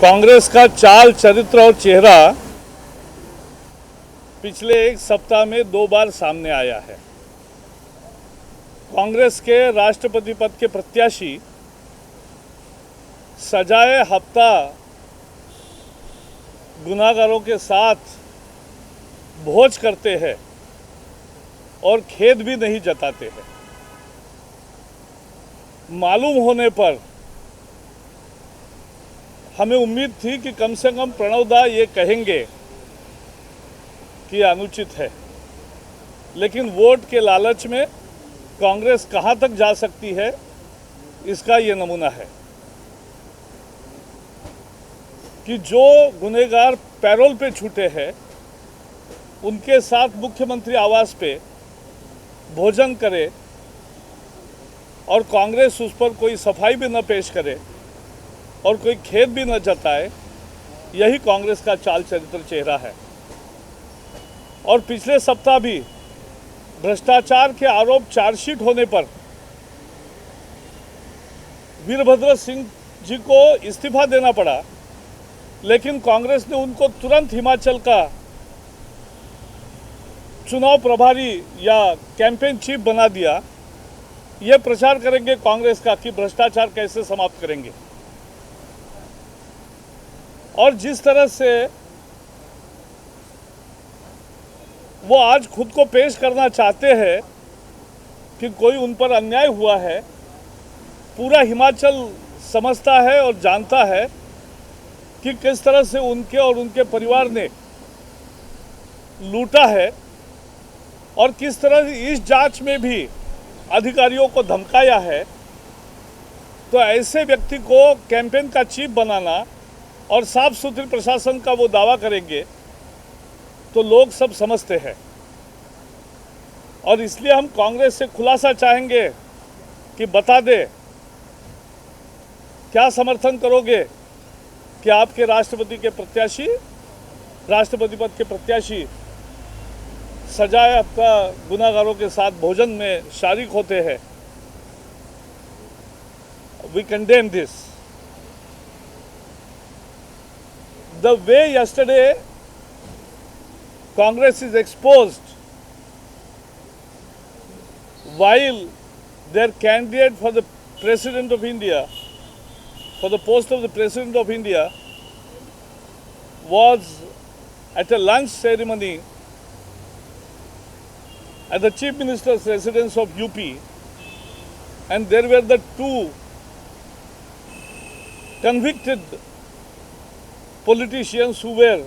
कांग्रेस का चाल चरित्र और चेहरा पिछले एक सप्ताह में 2 बार सामने आया है। कांग्रेस के राष्ट्रपति पद के प्रत्याशी सजाए हफ्ता गुनाहगारों के साथ भोज करते हैं और खेद भी नहीं जताते हैं। मालूम होने पर हमें उम्मीद थी कि कम से कम प्रणव दा ये कहेंगे कि अनुचित है, लेकिन वोट के लालच में कांग्रेस कहां तक जा सकती है, इसका ये नमूना है कि जो गुनहगार पैरोल पे छूटे हैं उनके साथ मुख्यमंत्री आवास पे भोजन करे और कांग्रेस उस पर कोई सफाई भी न पेश करे और कोई खेद भी न जताए, यही कांग्रेस का चाल चरित्र चेहरा है। और पिछले सप्ताह भी भ्रष्टाचार के आरोप चार्जशीट होने पर वीरभद्र सिंह जी को इस्तीफा देना पड़ा, लेकिन कांग्रेस ने उनको तुरंत हिमाचल का चुनाव प्रभारी या कैंपेन चीफ बना दिया। ये प्रचार करेंगे कांग्रेस का कि भ्रष्टाचार कैसे समाप्त करेंगे। और जिस तरह से वो आज खुद को पेश करना चाहते हैं कि कोई उन पर अन्याय हुआ है, पूरा हिमाचल समझता है और जानता है कि किस तरह से उनके और उनके परिवार ने लूटा है और किस तरह इस जांच में भी अधिकारियों को धमकाया है। तो ऐसे व्यक्ति को कैंपेन का चीफ बनाना और साफ सुथरी प्रशासन का वो दावा करेंगे तो लोग सब समझते हैं। और इसलिए हम कांग्रेस से खुलासा चाहेंगे कि बता दे क्या समर्थन करोगे कि आपके राष्ट्रपति पद के प्रत्याशी सजाए हफ्ता गुनाहगारों के साथ भोजन में शारिक होते हैं। We condemn this. The way yesterday Congress is exposed while their candidate for the President of India, for the post of the President of India, was at a lunch ceremony at the Chief Minister's residence of UP, and there were the 2 convicted politicians who were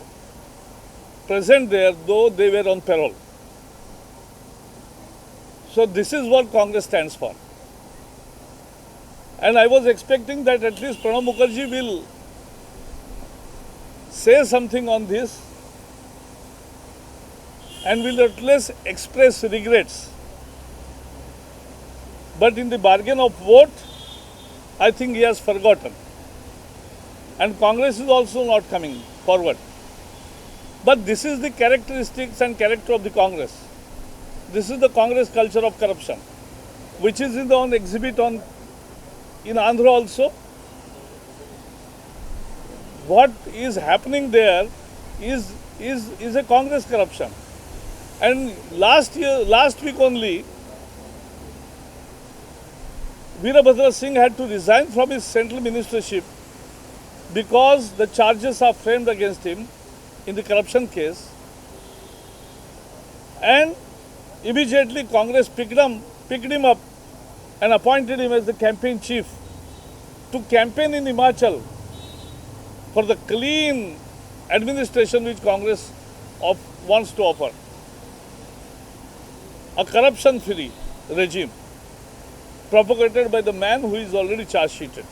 present there, though they were on parole. So this is what Congress stands for. And I was expecting that at least Pranab Mukherjee will say something on this and will at least express regrets. But in the bargain of vote, I think he has forgotten. And Congress is also not coming forward. But this is the characteristics and character of the Congress. This is the Congress culture of corruption, which is in the on exhibit in Andhra also. What is happening there is a Congress corruption. And last week only, Veerabhadra Singh had to resign from his central ministership because the charges are framed against him in the corruption case. And immediately Congress picked him up and appointed him as the campaign chief to campaign in Himachal for the clean administration which Congress wants to offer. A corruption-free regime propagated by the man who is already charge-sheeted.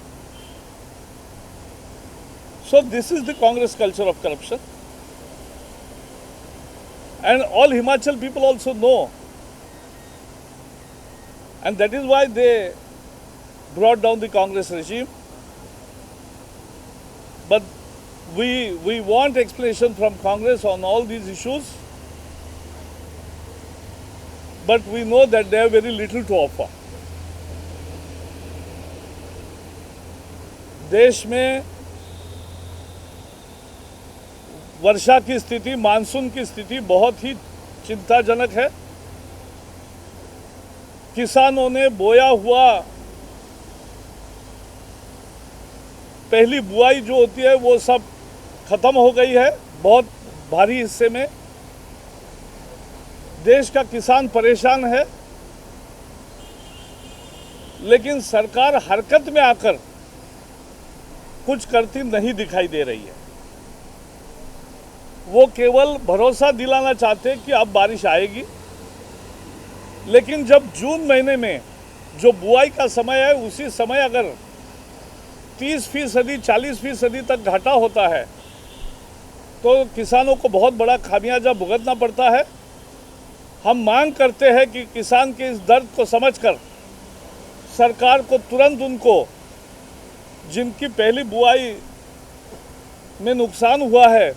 So this is the Congress culture of corruption. And all Himachal people also know. And that is why they brought down the Congress regime. But we want explanation from Congress on all these issues. But we know that they have very little to offer. देश में वर्षा की स्थिति, monsoon की स्थिति बहुत ही चिंताजनक है। किसानों ने बोया हुआ पहली बुआई जो होती है वो सब खत्म हो गई है बहुत भारी हिस्से में। देश का किसान परेशान है, लेकिन सरकार हरकत में आकर कुछ करती नहीं दिखाई दे रही है। वो केवल भरोसा दिलाना चाहते हैं कि अब बारिश आएगी, लेकिन जब जून महीने में जो बुआई का समय है उसी समय अगर 30% 40% तक घाटा होता है तो किसानों को बहुत बड़ा खामियाजा भुगतना पड़ता है। हम मांग करते हैं कि किसान के इस दर्द को समझकर सरकार को तुरंत उनको जिनकी पहली बुआई में नुकसान हुआ है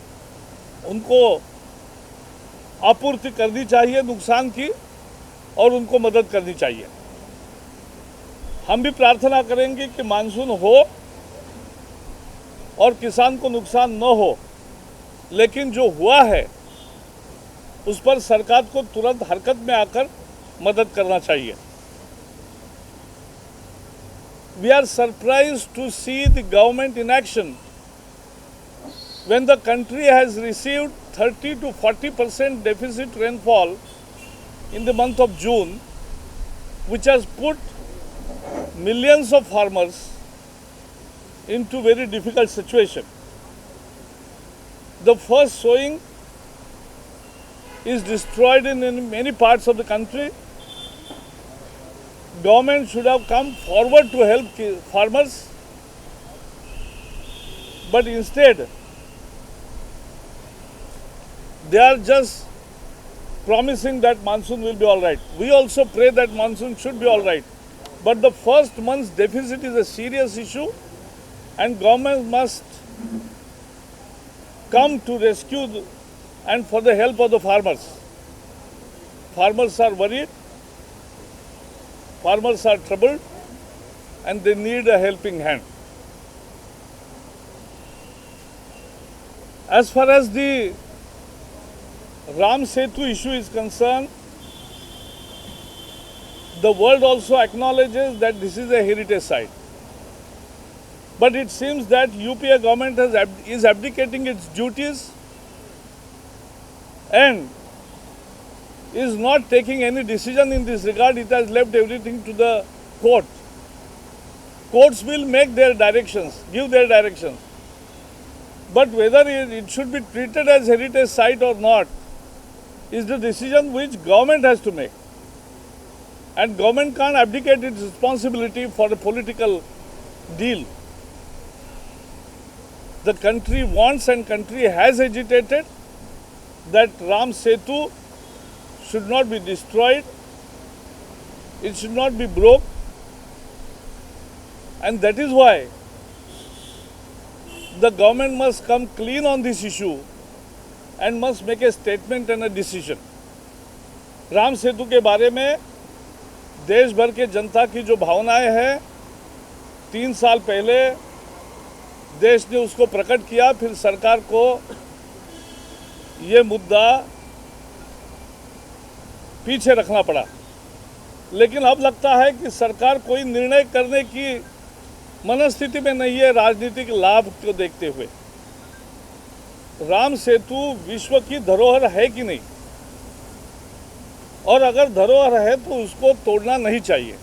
उनको आपूर्ति करनी चाहिए नुकसान की, और उनको मदद करनी चाहिए। हम भी प्रार्थना करेंगे कि मानसून हो और किसान को नुकसान न हो, लेकिन जो हुआ है उस पर सरकार को तुरंत हरकत में आकर मदद करना चाहिए। We are surprised to see the government in action when the country has received 30 to 40% deficit rainfall in the month of June, which has put millions of farmers into very difficult situation. The first sowing is destroyed in many parts of the country. Government should have come forward to help farmers, but instead they are just promising that monsoon will be all right. We also pray that monsoon should be all right, but the first month's deficit is a serious issue and government must come to rescue and for the help of the farmers. Farmers are worried, farmers are troubled, and they need a helping hand. As far as the Ram Setu issue is concerned, the world also acknowledges that this is a heritage site. But it seems that UPA government is abdicating its duties and is not taking any decision in this regard. It has left everything to the court. Courts will make their directions, give their directions. But whether it should be treated as heritage site or not is the decision which government has to make. And government can't abdicate its responsibility for a political deal. The country wants and country has agitated that Ram Setu should not be destroyed, it should not be broke, and that is why the government must come clean on this issue and must make a statement and a decision. Ram Setu के बारे में देश भर के जनता की जो भावनाएं हैं, 3 साल पहले देश ने उसको प्रकट किया, फिर सरकार को ये मुद्दा पीछे रखना पड़ा। लेकिन अब लगता है कि सरकार कोई निर्णय करने की मनस्थिति में नहीं है राजनीतिक लाभ को देखते हुए। राम सेतु विश्व की धरोहर है कि नहीं, और अगर धरोहर है तो उसको तोड़ना नहीं चाहिए।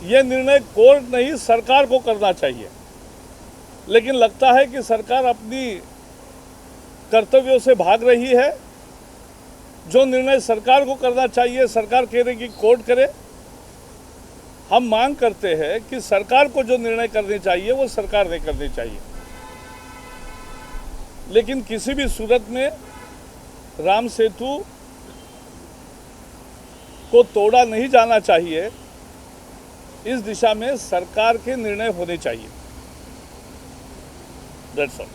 ये निर्णय कोर्ट नहीं सरकार को करना चाहिए। लेकिन लगता है कि सरकार अपनी कर्तव्यों से भाग रही है। जो निर्णय सरकार को करना चाहिए सरकार कह रही कि कोर्ट करे। हम मांग करते हैं कि सरकार को जो निर्णय करने चाहिए वो सरकार ने करने चाहिए, लेकिन किसी भी सूरत में राम सेतु को तोड़ा नहीं जाना चाहिए। इस दिशा में सरकार के निर्णय होने चाहिए। That's all.